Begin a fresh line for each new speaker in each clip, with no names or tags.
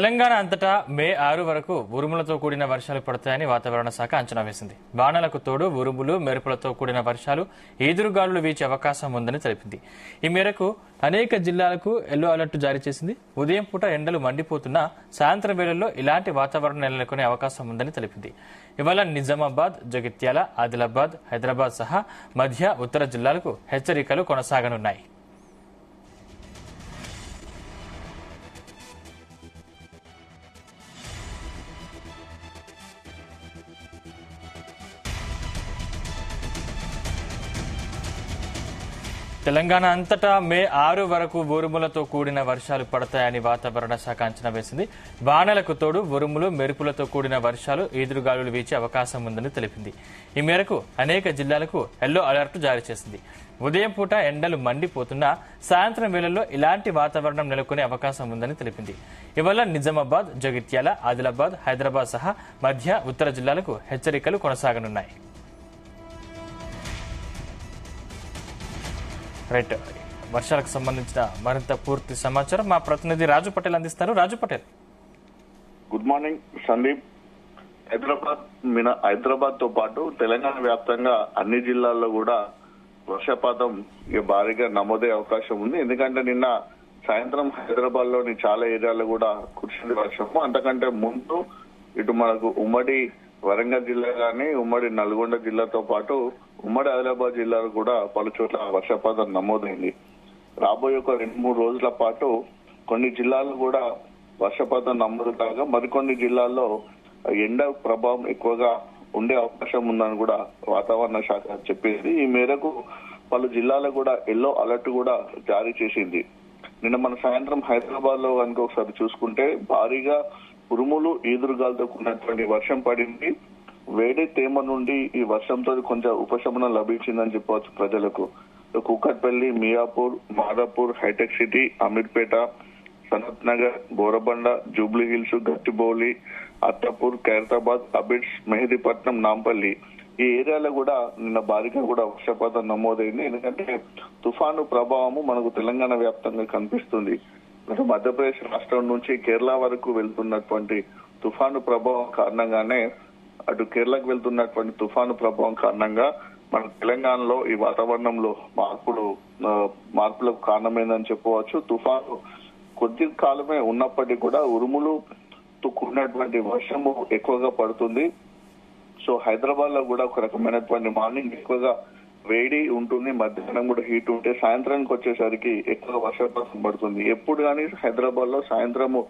తెలంగాణ అంతటా మే 6 వరకు ఉరుములతో కూడిన వర్షాలు పడతాయని వాతావరణ శాఖ అంచనా వేసింది. వానలకు తోడు ఉరుములు, మెరుపులతో కూడిన వర్షాలు, ఈదురుగాలులు వీచే అవకాశం ఉందని తెలిపింది. ఈ మేరకు అనేక జిల్లాలకు ఎల్లో అలర్ట్ జారీ చేసింది. ఉదయం పూట ఎండలు మండిపోతున్నా సాయంత్రం వేళల్లో ఇలాంటి వాతావరణం నెలకొనే అవకాశం ఉందని తెలిపింది. ఇవాళ నిజామాబాద్, జగిత్యాల, ఆదిలాబాద్, హైదరాబాద్ సహా మధ్య, ఉత్తర జిల్లాలకు హెచ్చరికలు కొనసాగనున్నాయి. తెలంగాణ అంతటా మే 6 వరకు ఉరుములతో కూడిన వర్షాలు పడతాయని వాతావరణ శాఖ అంచనా వేసింది. వానలకు తోడు ఉరుములు, మెరుపులతో కూడిన వర్షాలు, ఈదురుగాలులు వీచే అవకాశం ఉందని తెలిపింది. ఈ మేరకు అనేక జిల్లాలకు ఎల్లో అలర్ట్ జారీ చేసింది. ఉదయం పూట ఎండలు మండిపోతున్నా సాయంత్రం వేళల్లో ఇలాంటి వాతావరణం నెలకొనే అవకాశం ఉందని తెలిపింది. ఇవాళ నిజామాబాద్, జగిత్యాల, ఆదిలాబాద్, హైదరాబాద్ సహా మధ్య, ఉత్తర జిల్లాలకు హెచ్చరికలు కొనసాగనున్నాయి. రైట్, వర్షాలకు సంబంధించిన మరింత పూర్తి సమాచారం మా ప్రతినిధి రాజు పటేల్ అందిస్తారు. రాజు పటేల్,
గుడ్ మార్నింగ్ సందీప్. హైదరాబాద్ తో పాటు తెలంగాణ వ్యాప్తంగా అన్ని జిల్లాల్లో కూడా వర్షపాతం భారీగా నమోదయ్యే అవకాశం ఉంది. ఎందుకంటే నిన్న సాయంత్రం హైదరాబాద్ లోని చాలా ఏరియాల్లో కూడా కురిసింది వర్షము. అంతకంటే ముందు ఇటు మనకు ఉమ్మడి వరంగల్ జిల్లా గానీ, ఉమ్మడి నల్గొండ జిల్లాతో పాటు ఉమ్మడి ఆదిలాబాద్ జిల్లాలో కూడా పలు చోట్ల వర్షపాతం నమోదైంది. రాబోయే ఒక 2-3 రోజుల పాటు కొన్ని జిల్లాలు కూడా వర్షపాతం నమోదు కాగా మరికొన్ని జిల్లాల్లో ఎండ ప్రభావం ఎక్కువగా ఉండే అవకాశం ఉందని కూడా వాతావరణ శాఖ చెప్పింది. ఈ మేరకు పలు జిల్లాలకు కూడా ఎల్లో అలర్ట్ కూడా జారీ చేసింది. నిన్న మన సాయంత్రం హైదరాబాద్ లో కనుక ఒకసారి చూసుకుంటే భారీగా ఉరుములు, ఈదురుగాలతో కూడినటువంటి వర్షం పడింది. వేడి తేమ నుండి ఈ వర్షంతో కొంచెం ఉపశమనం లభించిందని చెప్పవచ్చు ప్రజలకు. కూకట్పల్లి, మియాపూర్, మాదాపూర్, హైటెక్ సిటీ, అమీర్పేట, సనత్ నగర్, బోరబండ, జూబ్లీ హిల్స్, గచ్చిబౌలి, అత్తపూర్, ఖైరతాబాద్, అబిడ్స్, మెహదీపట్నం, నాంపల్లి ఈ ఏరియాలో కూడా నిన్న భారీగా కూడా వర్షపాతం నమోదైంది. ఎందుకంటే తుఫాను ప్రభావము మనకు తెలంగాణ వ్యాప్తంగా కనిపిస్తుంది. మధ్యప్రదేశ్ రాష్ట్రం నుంచి కేరళ వరకు వెళ్తున్నటువంటి తుఫాను ప్రభావం కారణంగానే అటు కేరళకు వెళ్తున్నటువంటి తుఫాను ప్రభావం కారణంగా మన తెలంగాణలో ఈ వాతావరణంలో మార్పులకు కారణమైందని చెప్పవచ్చు. తుఫాను కొద్ది కాలమే ఉన్నప్పటికీ కూడా ఉరుములుతో కూడినటువంటి వర్షము ఎక్కువగా పడుతుంది. సో హైదరాబాద్ లో కూడా ఒక రకమైనటువంటి మార్నింగ్ ఎక్కువగా వేడి ఉంటుంది, మధ్యాహ్నం కూడా హీట్ ఉంటే సాయంత్రానికి వచ్చేసరికి ఎక్కువ వర్షపాతం పడుతుంది. ఎప్పుడు కానీ హైదరాబాద్ లో సాయంత్రము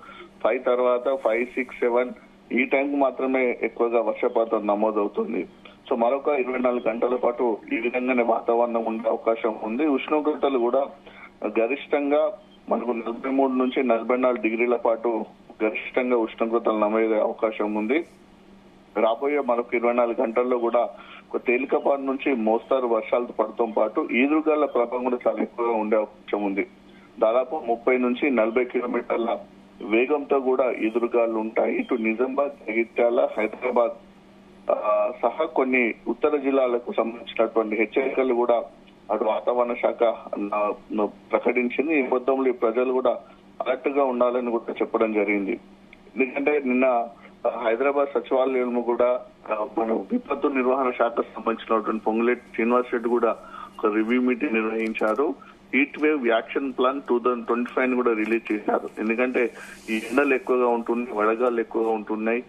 5 తర్వాత 5, 6, 7 ఈ టైంకి మాత్రమే ఎక్కువగా వర్షపాతం నమోదవుతుంది. సో మరొక 24 గంటల పాటు ఈ విధంగానే వాతావరణం ఉండే అవకాశం ఉంది. ఉష్ణోగ్రతలు కూడా గరిష్టంగా మనకు 43 నుంచి 44 డిగ్రీల పాటు గరిష్టంగా ఉష్ణోగ్రతలు నమోదయ్యే అవకాశం ఉంది. రాబోయే మరొక 24 గంటల్లో కూడా ఒక తేలికపాటి నుంచి మోస్తారు వర్షాలతో పడటం పాటు ఈదురుగాల ప్రభావం కూడా చాలా ఎక్కువగా ఉండే అవకాశం ఉంది. దాదాపు 30 నుంచి 40 కిలోమీటర్ల వేగంతో కూడా ఈదురుగాలు ఉంటాయి. ఇటు నిజామాబాద్, జగిత్యాల, హైదరాబాద్ సహా కొన్ని ఉత్తర జిల్లాలకు సంబంధించినటువంటి హెచ్చరికలు కూడా అటు వాతావరణ శాఖ ప్రకటించింది. ఈ మొత్తంలో ప్రజలు కూడా అలర్ట్ గా ఉండాలని కూడా చెప్పడం జరిగింది. ఎందుకంటే నిన్న హైదరాబాద్ సచివాలయం కూడా మన విపత్తు నిర్వహణ శాఖకు సంబంధించినటువంటి పొంగులేటి శ్రీనివాస్ రెడ్డి కూడా ఒక రివ్యూ మీటింగ్ నిర్వహించారు. హీట్ వేవ్ యాక్షన్ ప్లాన్ 2025 కూడా రిలీజ్ చేశారు. ఎందుకంటే ఈ ఎండలు ఎక్కువగా ఉంటున్నాయి, వడగాలు ఎక్కువగా ఉంటున్నాయి,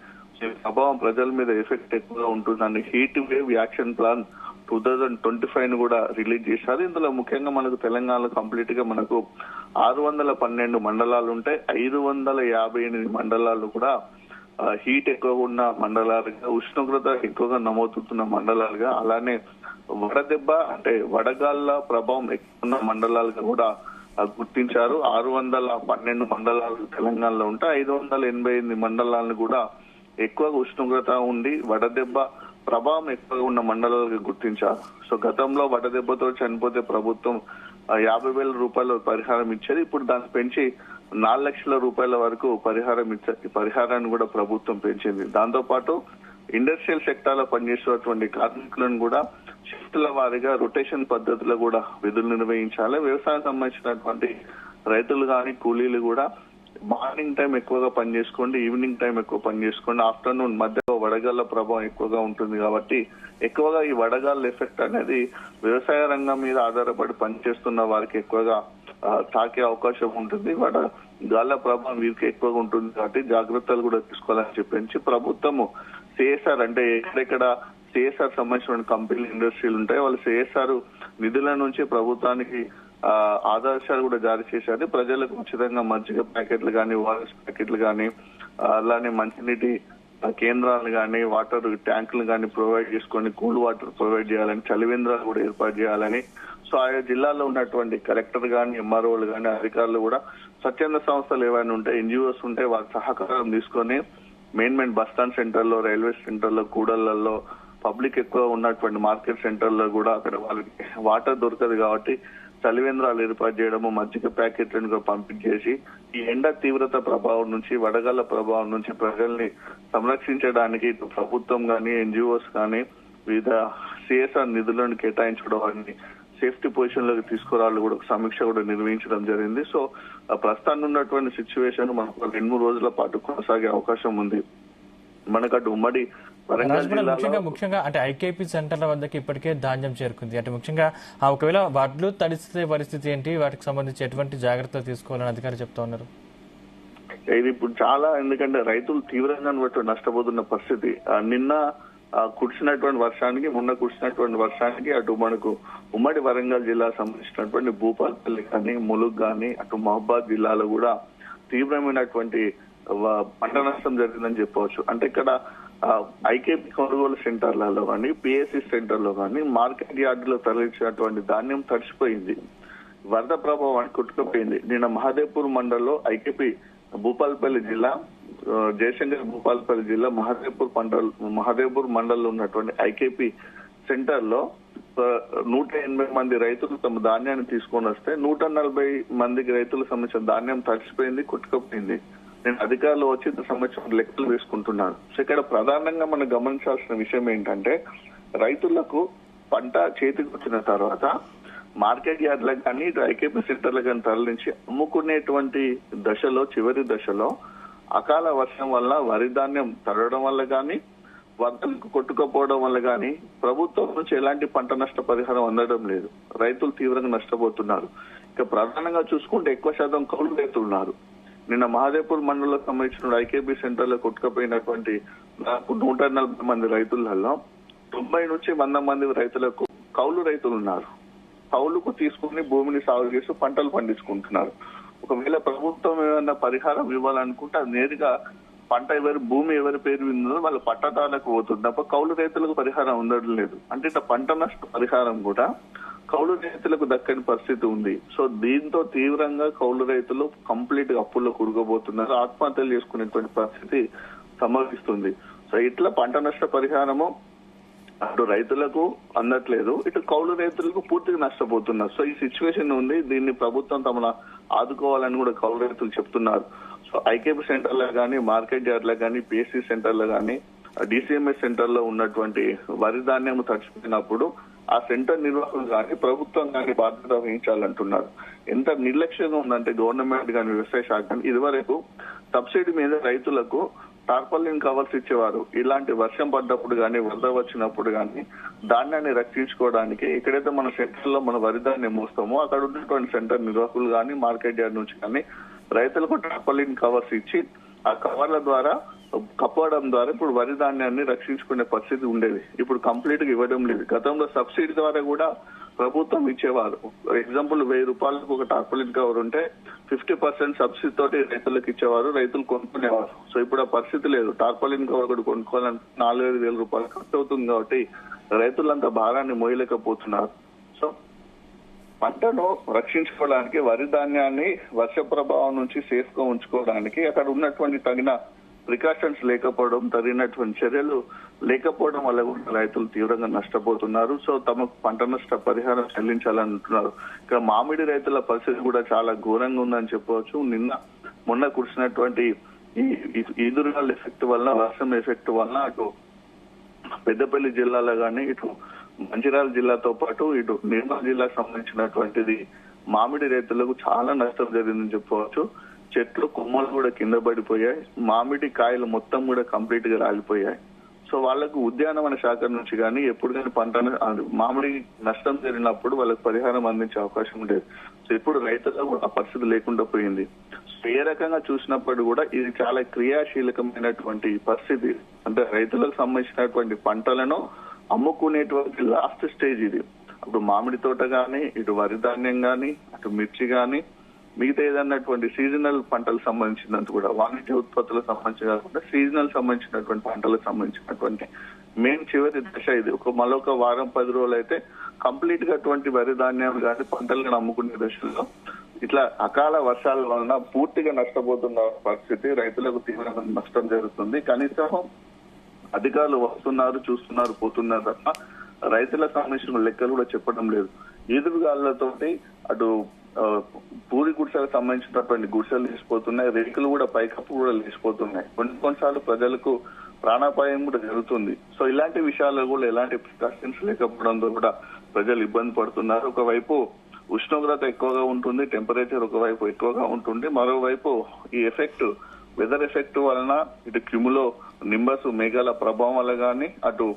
ప్రభావం ప్రజల మీద ఎఫెక్ట్ ఎక్కువగా ఉంటుందని హీట్ వేవ్ యాక్షన్ ప్లాన్ 2025 కూడా రిలీజ్ చేశారు. ఇందులో ముఖ్యంగా మనకు తెలంగాణలో కంప్లీట్ గా మనకు 612 మండలాలు ఉంటాయి. 558 మండలాలు కూడా హీట్ ఎక్కువగా ఉన్న మండలాలుగా, ఉష్ణోగ్రత ఎక్కువగా నమోదుతున్న మండలాలుగా, అలానే వడదెబ్బ అంటే వడగాళ్ల ప్రభావం ఎక్కువ ఉన్న మండలాలుగా కూడా గుర్తించారు. 612 మండలాలు తెలంగాణలో ఉంటాయి. 588 మండలాలను కూడా ఎక్కువగా ఉష్ణోగ్రత ఉండి వడదెబ్బ ప్రభావం ఎక్కువగా ఉన్న మండలాలుగా గుర్తించారు. సో గతంలో వడదెబ్బతో చనిపోతే ప్రభుత్వం 50,000 రూపాయల పరిహారం ఇచ్చేది. ఇప్పుడు దాన్ని పెంచి 4 లక్షల రూపాయల వరకు పరిహారాన్ని కూడా ప్రభుత్వం పెంచింది. దాంతో పాటు ఇండస్ట్రియల్ సెక్టార్ లో పనిచేసేటువంటి కార్మికులను కూడా షిఫ్ట్ల వారీగా రొటేషన్ పద్ధతిలో కూడా విధులు నిర్వహించాలి. వ్యవసాయం సంబంధించినటువంటి రైతులు కానీ కూలీలు కూడా మార్నింగ్ టైం ఎక్కువగా పని చేసుకోండి, ఈవినింగ్ టైం ఎక్కువ పని చేసుకోండి, ఆఫ్టర్నూన్ మధ్యలో వడగాళ్ల ప్రభావం ఎక్కువగా ఉంటుంది కాబట్టి ఎక్కువగా ఈ వడగాళ్ళ ఎఫెక్ట్ అనేది వ్యవసాయ రంగం మీద ఆధారపడి పనిచేస్తున్న వారికి ఎక్కువగా తాకే అవకాశం ఉంటుంది. గాళ్ళ ప్రభావం వీరికి ఎక్కువగా ఉంటుంది కాబట్టి జాగ్రత్తలు కూడా తీసుకోవాలని చెప్పి ప్రభుత్వము సిఎస్ఆర్ అంటే ఎక్కడెక్కడ సిఎస్ఆర్ సంబంధించిన కంపెనీలు ఇండస్ట్రీలు ఉంటాయి, వాళ్ళు సిఎస్ఆర్ నిధుల నుంచి ప్రభుత్వానికి ఆదేశాలు కూడా జారీ చేశారు. ప్రజలకు ఉచితంగా మజ్జిగ ప్యాకెట్లు కానీ, ఓఆర్ఎస్ ప్యాకెట్లు కానీ, అలానే మంచినీటి కేంద్రాలు కానీ, వాటర్ ట్యాంకులు కానీ ప్రొవైడ్ చేసుకొని కూల్ వాటర్ ప్రొవైడ్ చేయాలని, చలివేంద్రాలు కూడా ఏర్పాటు చేయాలని, సో ఆయా జిల్లాలో ఉన్నటువంటి కలెక్టర్ కానీ, ఎంఆర్ఓలు కానీ, అధికారులు కూడా స్వచ్ఛంద సంస్థలు ఏవైనా ఉంటే, ఎన్జిఓస్ ఉంటే వారి సహకారం తీసుకొని మెయిన్ బస్ స్టాండ్ సెంటర్లో, రైల్వే సెంటర్లో, కూడళ్లలో, పబ్లిక్ ఎక్కువ ఉన్నటువంటి మార్కెట్ సెంటర్లో కూడా అక్కడ వాళ్ళకి వాటర్ దొరకదు కాబట్టి చలివేంద్రాలు ఏర్పాటు చేయడము, మజ్జిగ ప్యాకెట్లను కూడా పంపించేసి ఈ ఎండ తీవ్రత ప్రభావం నుంచి, వడగళ్ల ప్రభావం నుంచి ప్రజల్ని సంరక్షించడానికి ప్రభుత్వం కానీ, ఎన్జిఓస్ కానీ వివిధ సిఎస్ఆర్ నిధులను కేటాయించడం, సేఫ్టీ పొజిషన్ లోకి తీసుకురాళ్ళు కూడా సమీక్ష కూడా నిర్వహించడం జరిగింది. సో ప్రస్తుతాన్ని ఉన్నటువంటి సిచ్యువేషన్ మనకు 2-3 రోజుల పాటు కొనసాగే అవకాశం ఉంది. మనకు అటు ఉమ్మడి వరంగల్ జిల్లాలో
ముఖ్యంగా అంటే ఐకేపీ సెంటర్ల వద్దకి ఇప్పటికే ధాన్యం చేరుకుంది. అంటే ముఖ్యంగా ఒకవేళ వడ్లు తడిస్తే పరిస్థితి ఏంటి, వాటికి సంబంధించి ఎటువంటి జాగ్రత్తలు తీసుకోవాలని అధికారులు చెప్తా ఉన్నారు?
ఇది ఇప్పుడు చాలా, ఎందుకంటే రైతులు తీవ్రంగా నష్టపోతున్న పరిస్థితి. నిన్న కురిసినటువంటి వర్షానికి, మొన్న కురిసినటువంటి వర్షానికి అటు మనకు ఉమ్మడి వరంగల్ జిల్లా సంబంధించినటువంటి భూపాలపల్లి కానీ, ములుగు కానీ, అటు మహబాద్ జిల్లాలో కూడా తీవ్రమైనటువంటి పంట నష్టం జరిగిందని చెప్పవచ్చు. అంటే ఇక్కడ ఐకేపీ కొనుగోలు సెంటర్లలో కానీ, పిఎస్సి సెంటర్లో కానీ, మార్కెట్ యార్డులో తరలించినటువంటి ధాన్యం తడిసిపోయింది, వరద ప్రభావానికి కొట్టుకుపోయింది. నిన్న మహదేవ్పూర్ మండలంలో ఐకేపీ భూపాలపల్లి జిల్లా, జయశంకర్ భూపాలపల్లి జిల్లా మహదేవ్పూర్ మండలంలో ఉన్నటువంటి ఐకేపీ సెంటర్ లో 180 మంది రైతులు తమ ధాన్యాన్ని తీసుకొని వస్తే 140 మందికి రైతులకు సంబంధించిన ధాన్యం తడిసిపోయింది, కొట్టుకుపోయింది. నేను అధికారులు వచ్చి సంబంధించిన లెక్కలు వేసుకుంటున్నాను. సో ఇక్కడ ప్రధానంగా మనం గమనించాల్సిన విషయం ఏంటంటే, రైతులకు పంట చేతికి వచ్చిన తర్వాత మార్కెట్ యార్డ్లకు కానీ, ఐకేపీ సెంటర్లకు కానీ తరలించి అమ్ముకునేటువంటి దశలో, చివరి దశలో అకాల వర్షం వల్ల వరి ధాన్యం తడవడం వల్ల కానీ, వరదలకు కొట్టుకపోవడం వల్ల కానీ ప్రభుత్వం నుంచి ఎలాంటి పంట నష్ట పరిహారం అందడం లేదు. రైతులు తీవ్రంగా నష్టపోతున్నారు. ఇక ప్రధానంగా చూసుకుంటే ఎక్కువ శాతం కౌలు రైతులు ఉన్నారు. నిన్న మహదేవ్పూర్ మండలంలో సంబంధించిన ఐకేపీ సెంటర్ లో కొట్టుకుపోయినటువంటి 140 మంది రైతులలో 90 నుంచి 100 మంది రైతులకు కౌలు రైతులు ఉన్నారు. కౌలుకు తీసుకుని భూమిని సాగు చేసి పంటలు పండించుకుంటున్నారు. ఒకవేళ ప్రభుత్వం ఏమైనా పరిహారం ఇవ్వాలనుకుంటే అది నేరుగా పంట భూమి ఎవరి పేరు ఉందో వాళ్ళ పట్టదారులకు పోతుంది తప్ప కౌలు రైతులకు పరిహారం ఉండడం లేదు. అంటే ఇట్లా పంట నష్ట పరిహారం కూడా కౌలు రైతులకు దక్కని పరిస్థితి ఉంది. సో దీంతో తీవ్రంగా కౌలు రైతులు కంప్లీట్ గా అప్పుల్లో కూరుకుపోతున్నారు, ఆత్మహత్యలు చేసుకునేటువంటి పరిస్థితి సంభవిస్తుంది. సో ఇట్లా పంట నష్ట పరిహారము అటు రైతులకు అందట్లేదు, ఇటు కౌలు రైతులకు పూర్తిగా నష్టపోతున్నారు. సో ఈ సిచ్యువేషన్ ఉంది. దీన్ని ప్రభుత్వం తమను ఆదుకోవాలని కూడా కౌలు రైతులు చెప్తున్నారు. సో ఐకేపీ సెంటర్లో కానీ, మార్కెట్ యార్డ్లో కానీ, పిఎస్సి సెంటర్లో కానీ, డిసిఎంఎస్ సెంటర్ లో ఉన్నటువంటి వరి ధాన్యం తడిచిపోయినప్పుడు ఆ సెంటర్ నిర్వాహకులు కానీ, ప్రభుత్వం కానీ బాధ్యత వహించాలంటున్నారు. ఎంత నిర్లక్ష్యంగా ఉందంటే గవర్నమెంట్ కానీ, వ్యవసాయ శాఖ కానీ, ఇదివరకు సబ్సిడీ మీద రైతులకు టార్పాలిన్ కవర్స్ ఇచ్చేవారు. ఇలాంటి వర్షం పడ్డప్పుడు కానీ, వరద వచ్చినప్పుడు కానీ ధాన్యాన్ని రక్షించుకోవడానికి ఎక్కడైతే మన సెంటర్ లో మన వరి ధాన్యం మోస్తామో అక్కడ ఉన్నటువంటి సెంటర్ నిర్వాహకులు కానీ, మార్కెట్ యార్డ్ నుంచి కానీ రైతులకు టార్పాలిన్ కవర్స్ ఇచ్చి ఆ కవర్ల ద్వారా కప్పడం ద్వారా ఇప్పుడు వరి ధాన్యాన్ని రక్షించుకునే పరిస్థితి ఉండేది. ఇప్పుడు కంప్లీట్ గా ఇవ్వడం లేదు. గతంలో సబ్సిడీ ద్వారా కూడా ప్రభుత్వం ఇచ్చేవారు. ఎగ్జాంపుల్ 1000 రూపాయలకు ఒక టార్పాలిన్ కవర్ ఉంటే 50% సబ్సిడీ తోటి రైతులకు ఇచ్చేవారు, రైతులు కొనుక్కునేవారు. సో ఇప్పుడు ఆ పరిస్థితి లేదు. టార్పాలిన్ కవర్ కూడా కొనుక్కోవాలంటే 4,000 రూపాయలు ఖర్చు అవుతుంది కాబట్టి రైతులంతా భారాన్ని మోయలేకపోతున్నారు. సో పంటను రక్షించుకోవడానికి, వరి ధాన్యాన్ని వర్ష ప్రభావం నుంచి సేఫ్ గా ఉంచుకోవడానికి అక్కడ ఉన్నటువంటి తగిన ప్రికాషన్స్ లేకపోవడం, తగినటువంటి చర్యలు లేకపోవడం వల్ల కూడా రైతులు తీవ్రంగా నష్టపోతున్నారు. సో తమకు పంట నష్ట పరిహారం చెల్లించాలంటున్నారు. ఇక్కడ మామిడి రైతుల పరిస్థితి కూడా చాలా ఘోరంగా ఉందని చెప్పవచ్చు. మొన్న కురిసినటువంటి ఈ ఈదురుగాల ఎఫెక్ట్ వల్ల, వర్షం ఎఫెక్ట్ వల్ల అటు పెద్దపల్లి జిల్లాలో కానీ, ఇటు మంచిర్యాల జిల్లాతో పాటు ఇటు నిర్మల్ జిల్లాకు సంబంధించినటువంటిది మామిడి రైతులకు చాలా నష్టం జరిగిందని చెప్పవచ్చు. చెట్లు కొమ్మలు కూడా కింద పడిపోయాయి, మామిడి కాయలు మొత్తం కూడా కంప్లీట్ గా రాలిపోయాయి. సో వాళ్ళకు ఉద్యానవన శాఖ నుంచి కానీ ఎప్పుడు కానీ పంట మామిడి నష్టం జరిగినప్పుడు వాళ్ళకి పరిహారం అందించే అవకాశం ఉండేది. సో ఇప్పుడు రైతులకు కూడా ఆ పరిస్థితి లేకుండా పోయింది. సో ఏ రకంగా చూసినప్పుడు కూడా ఇది చాలా క్రియాశీలకమైనటువంటి పరిస్థితి. అంటే రైతులకు సంబంధించినటువంటి పంటలను అమ్ముకునేటువంటి లాస్ట్ స్టేజ్ ఇది. అప్పుడు మామిడి తోట గాని, ఇటు వరి ధాన్యం గాని, అటు మిర్చి గాని, మిగతా ఏదన్నటువంటి సీజనల్ పంటలకు సంబంధించినంత కూడా వాణిజ్య ఉత్పత్తులకు సంబంధించి కాకుండా సీజనల్ సంబంధించినటువంటి పంటలకు సంబంధించినటువంటి మెయిన్ చివరి దశ ఇది. మరొక వారం 10 రోజులు అయితే కంప్లీట్ గా అటువంటి వరి ధాన్యాలు కానీ పంటలను అమ్ముకునే దశలో ఇట్లా అకాల వర్షాల వలన పూర్తిగా నష్టపోతున్న పరిస్థితి, రైతులకు తీవ్రమైన నష్టం జరుగుతుంది. కనీసం అధికారులు వస్తున్నారు, చూస్తున్నారు, పోతున్నారు తప్ప రైతులకు సంబంధించిన లెక్కలు కూడా చెప్పడం లేదు. ఈదురుగాళ్లతోటి అటు పూరి గుడిసెలకు సంబంధించినటువంటి గుడిసెలు లేచిపోతున్నాయి, రేకులు కూడా పైకప్పు కూడా లేచిపోతున్నాయి. కొన్నిసార్లు ప్రజలకు ప్రాణాపాయం కూడా జరుగుతుంది. సో ఇలాంటి విషయాల్లో కూడా ఎలాంటి ప్రికాషన్స్ లేకపోవడంతో కూడా ప్రజలు ఇబ్బంది పడుతున్నారు. ఒకవైపు ఉష్ణోగ్రత ఎక్కువగా ఉంటుంది, టెంపరేచర్ ఒకవైపు ఎక్కువగా ఉంటుంది, మరోవైపు ఈ ఎఫెక్ట్ వెదర్ ఎఫెక్ట్ వలన ఇటు క్రిములో నింబస్ మేఘాల ప్రభావం వల్ల కానీ, అటు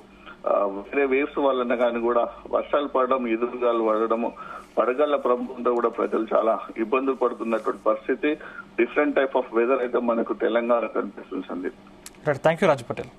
వేరే వేవ్స్ వలన కానీ కూడా వర్షాలు పడడం, ఎదురుగాలు పడడము, వడగళ్ల ప్రభావంతో కూడా ప్రజలు చాలా ఇబ్బందులు పడుతున్నటువంటి పరిస్థితి. డిఫరెంట్ టైప్ ఆఫ్ వెదర్ అయితే మనకు తెలంగాణ కనిపిస్తుంది.
Thank you Raju Patel.